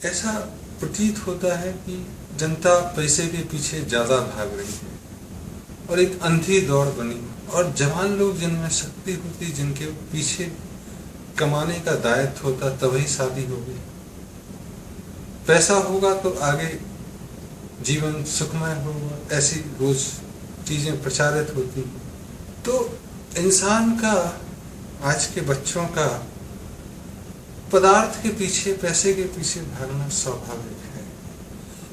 ऐसा प्रतीत होता है कि जनता पैसे के पीछे ज्यादा भाग रही है और एक अंधी दौड़ बनी, और जवान लोग जिनमें शक्ति होती, जिनके पीछे कमाने का दायित्व होता, तभी शादी होगी। पैसा होगा तो आगे जीवन सुखमय होगा, ऐसी रोज चीजें प्रचारित होती। तो इंसान का, आज के बच्चों का पदार्थ के पीछे, पैसे के पीछे भागना स्वाभाविक है।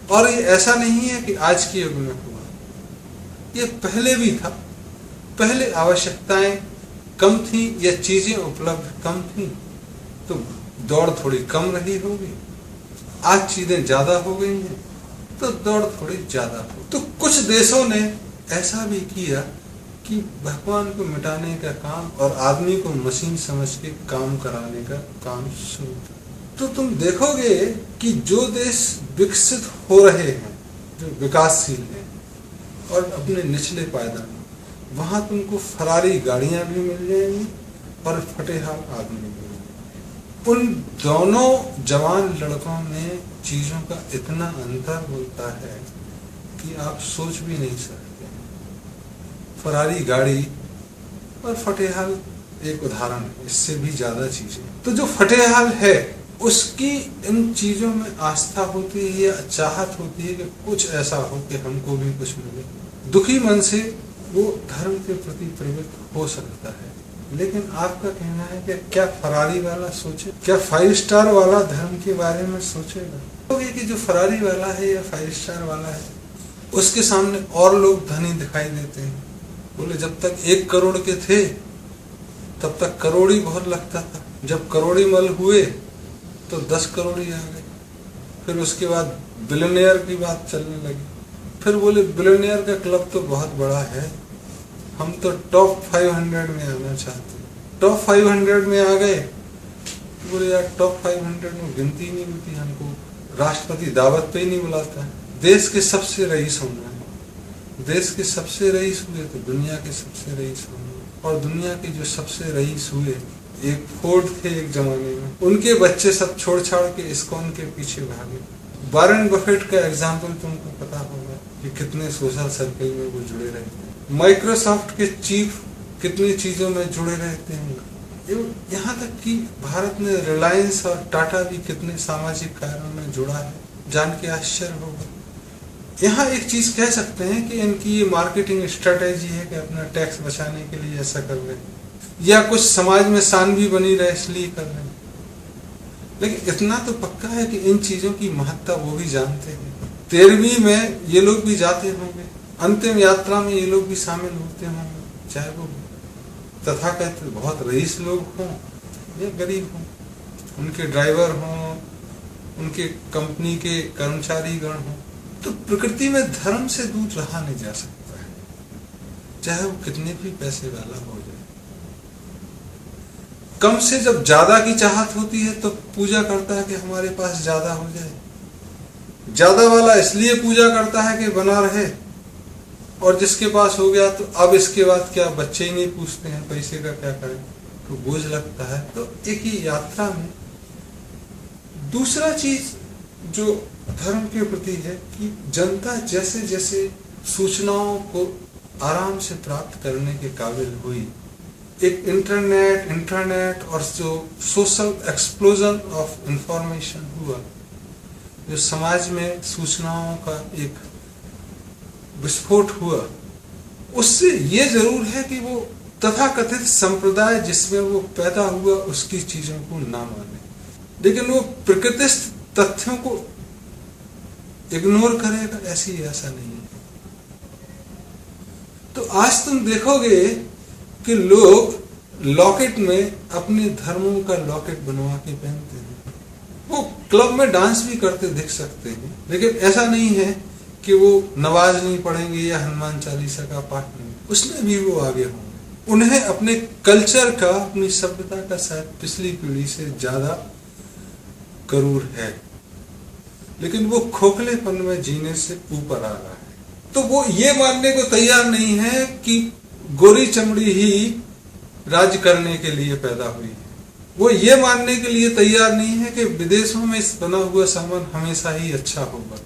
और ये ऐसा नहीं है कि आज के युग में हुआ, ये पहले भी था। पहले आवश्यकताएं कम थी या चीजें उपलब्ध कम थी तो दौड़ थोड़ी कम रही होगी। आज चीजें ज्यादा हो गई हैं तो दौड़ थोड़ी ज्यादा हो। तो कुछ देशों ने ऐसा भी किया कि भगवान को मिटाने का काम और आदमी को मशीन समझ के काम कराने का काम शुरू किया। तो तुम देखोगे कि जो देश विकसित हो रहे हैं, जो विकासशील हैं और अपने निचले पायदान, वहां तुमको फरारी गाड़ियां भी मिल जाएंगी और फटेहाल आदमी भी मिलेंगे। उन दोनों जवान लड़कों में चीजों का इतना अंतर होता है कि आप सोच भी नहीं सकते। फरारी गाड़ी और फटेहाल एक उदाहरण है, इससे भी ज्यादा चीजें। तो जो फटेहाल है उसकी इन चीजों में आस्था होती है या चाहत होती है कि कुछ ऐसा हो कि हमको भी कुछ मिले। दुखी मन से वो धर्म के प्रति प्रवृत्त हो सकता है, लेकिन आपका कहना है कि क्या फरारी वाला सोचे, क्या 5 स्टार वाला धर्म के बारे में सोचेगा? तो ये कि जो फरारी वाला है या 5 स्टार वाला है, उसके सामने और लोग धनी दिखाई देते हैं। बोले जब तक 1 करोड़ के थे तब तक करोड़ी बहुत लगता था, जब करोड़ी मल हुए तो 10 करोड़ी आ गए, फिर उसके बाद बिलियनियर की बात चलने लगी। फिर बोले बिलियनियर का क्लब तो बहुत बड़ा है, हम तो टॉप 500 में आना चाहते हैं। टॉप 500 में आ गए, बोले यार टॉप 500 में गिनती नहीं होती, हमको राष्ट्रपति दावत पे ही नहीं बुलाता है। देश के सबसे रईस होना है, देश के सबसे रईस हुए तो दुनिया के सबसे रईस होंगे। और दुनिया के जो सबसे रईस हुए, एक फोर्ड थे एक जमाने में, उनके बच्चे सब छोड़ छाड़ के इस्कॉन के पीछे भागे। वॉरेन बफेट का एग्जाम्पल तुमको पता होगा कि कितने सोशल सर्कल में वो जुड़े रहते हैं। माइक्रोसॉफ्ट के चीफ कितनी चीजों में जुड़े रहते हैं। यहाँ तक कि भारत में रिलायंस और टाटा भी कितने सामाजिक कार्यों में जुड़ा है, जान के आश्चर्य होगा। यहाँ एक चीज कह सकते हैं कि इनकी ये मार्केटिंग स्ट्रेटेजी है कि अपना टैक्स बचाने के लिए ऐसा कर रहे हैं, या कुछ समाज में शान भी बनी रहे इसलिए कर रहे हैं। लेकिन इतना तो पक्का है कि इन चीजों की महत्ता वो भी जानते हैं। 13वीं में ये लोग भी जाते होंगे, अंतिम यात्रा में ये लोग भी शामिल होते होंगे, चाहे वो तथाकथित बहुत रईस लोग हों या गरीब हों, उनके ड्राइवर हों, उनके कंपनी के कर्मचारी गण हों। तो प्रकृति में धर्म से दूर रहा नहीं जा सकता है, चाहे वो कितने भी पैसे वाला हो जाए। कम से जब ज्यादा की चाहत होती है तो पूजा करता है कि हमारे पास ज्यादा हो जाए। ज्यादा वाला इसलिए पूजा करता है कि बना रहे, और जिसके पास हो गया तो अब इसके बाद क्या, बच्चे ही नहीं पूछते हैं पैसे का क्या करें, तो बोझ लगता है। तो एक ही यात्रा में दूसरा चीज जो धर्म के प्रति है कि जनता जैसे जैसे सूचनाओं को आराम से प्राप्त करने के काबिल हुई, एक इंटरनेट और जो सोशल एक्सप्लोजन ऑफ इंफॉर्मेशन हुआ, जो समाज में सूचनाओं का एक विस्फोट हुआ, उससे ये जरूर है कि वो तथाकथित संप्रदाय जिसमें वो पैदा हुआ उसकी चीजों को ना माने, लेकिन वो प्रकृतिस्थ तथ्यों को इग्नोर करेगा, ऐसा नहीं है। तो आज तुम देखोगे कि लोग लॉकेट में अपने धर्मों का लॉकेट बनवा के पहनते हैं। वो क्लब में डांस भी करते दिख सकते हैं, लेकिन ऐसा नहीं है कि वो नमाज नहीं पढ़ेंगे या हनुमान चालीसा का पाठ नहीं, उसमें भी वो आगे होंगे। उन्हें अपने कल्चर का, अपनी सभ्यता का शायद पिछली पीढ़ी से ज्यादा करूर है, लेकिन वो खोखलेपन में जीने से ऊपर आ रहा है। तो वो ये मानने को तैयार नहीं है कि गोरी चमड़ी ही राज्य करने के लिए पैदा हुई है। वो ये मानने के लिए तैयार नहीं है कि विदेशों में इस बना हुआ सामान हमेशा ही अच्छा होगा।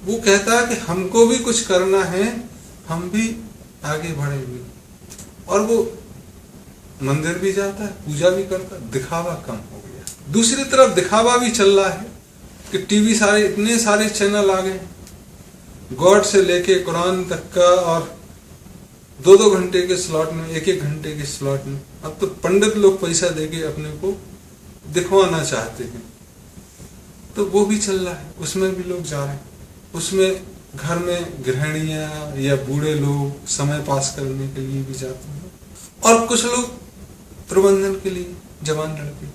वो कहता है कि हमको भी कुछ करना है, हम भी आगे बढ़ेंगे। और वो मंदिर भी जाता है, पूजा भी करता है, दिखावा कम हो गया। दूसरी तरफ दिखावा भी चल रहा है कि टीवी सारे इतने सारे चैनल आ गए, गॉड से लेके कुरान तक का, और 2-2 घंटे के स्लॉट में, 1-1 घंटे के स्लॉट में। अब तो पंडित लोग पैसा देके अपने को दिखवाना चाहते हैं, तो वो भी चल रहा है, उसमें भी लोग जा रहे हैं। उसमें घर में गृहिणियां या बूढ़े लोग समय पास करने के लिए भी जाते हैं, और कुछ लोग प्रबंधन के लिए, जवान लड़के।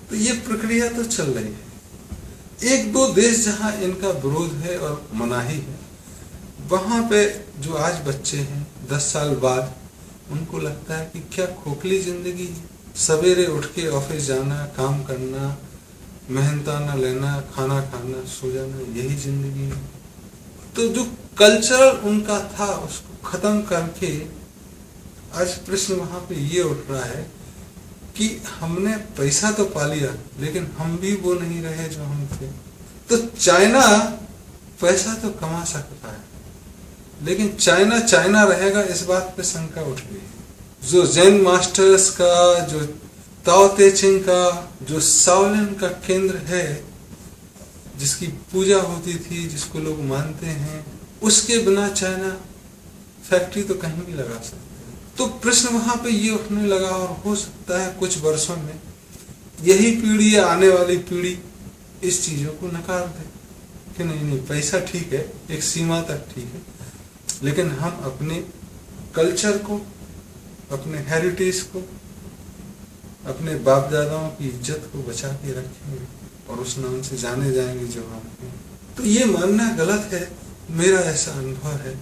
तो ये प्रक्रिया तो चल रही है। 1-2 देश जहां इनका विरोध है और मनाही है, वहां पे जो आज बच्चे हैं 10 साल बाद, उनको लगता है कि क्या खोखली जिंदगी है, सवेरे उठ के ऑफिस जाना, काम करना, मेहनताना लेना, खाना खाना, सो जाना, यही जिंदगी है। तो जो कल्चरल उनका था उसको खत्म करके आज प्रश्न वहां पे ये उठ रहा है कि हमने पैसा तो पा लिया, लेकिन हम भी वो नहीं रहे जो हम थे। तो चाइना पैसा तो कमा सकता है, लेकिन चाइना चाइना रहेगा, इस बात पे शंका उठ गई। जो जैन मास्टर्स का, जो ताओ ते चिंग का, जो शाओलिन का केंद्र है, जिसकी पूजा होती थी, जिसको लोग मानते हैं, उसके बिना चाइना फैक्ट्री तो कहीं भी लगा सकते हैं। तो प्रश्न वहां पे ये उठने लगा, और हो सकता है कुछ वर्षों में यही पीढ़ी या आने वाली पीढ़ी इस चीजों को नकार दे कि नहीं, पैसा ठीक है, एक सीमा तक ठीक है, लेकिन हम अपने कल्चर को, अपने हेरिटेज को, अपने बाप दादाओं की इज्जत को बचा के रखेंगे और उस नाम से जाने जाएंगे जो हम हैं। तो ये मानना गलत है। मेरा ऐसा अनुभव है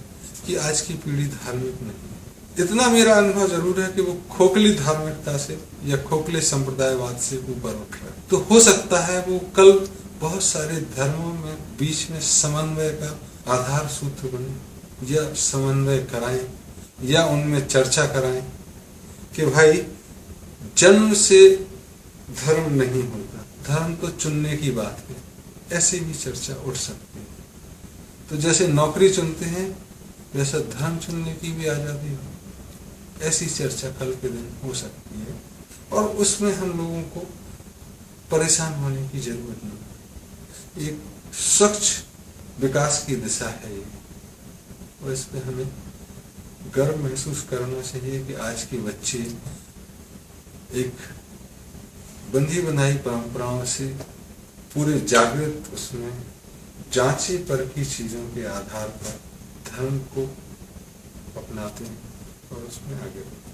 कि आज की पीढ़ी धार्मिक नहीं है। इतना मेरा अनुभव जरूर है कि वो खोखली धार्मिकता से या खोखले संप्रदायवाद से ऊपर उठ रहा है। तो हो सकता है वो कल बहुत सारे धर्मों में बीच में समन्वय का आधार सूत्र बने, या समन्वय कराएं, या उनमें चर्चा कराएं कि भाई जन्म से धर्म नहीं होता, धर्म तो चुनने की बात है। ऐसी भी चर्चा उठ सकती है। तो जैसे नौकरी चुनते हैं, वैसा धर्म चुनने की भी आजादी हो, ऐसी चर्चा कल के दिन हो सकती है। और उसमें हम लोगों को परेशान होने की जरूरत नहीं। एक स्वच्छ विकास की दिशा है ये, और इस पे हमें गर्व महसूस करना चाहिए कि आज के बच्चे एक बंधी बनाई परंपराओं से पूरे जागृत, उसमें जांची परखी चीजों के आधार पर धर्म को अपनाते हैं और उसमें आगे बढ़ते हैं।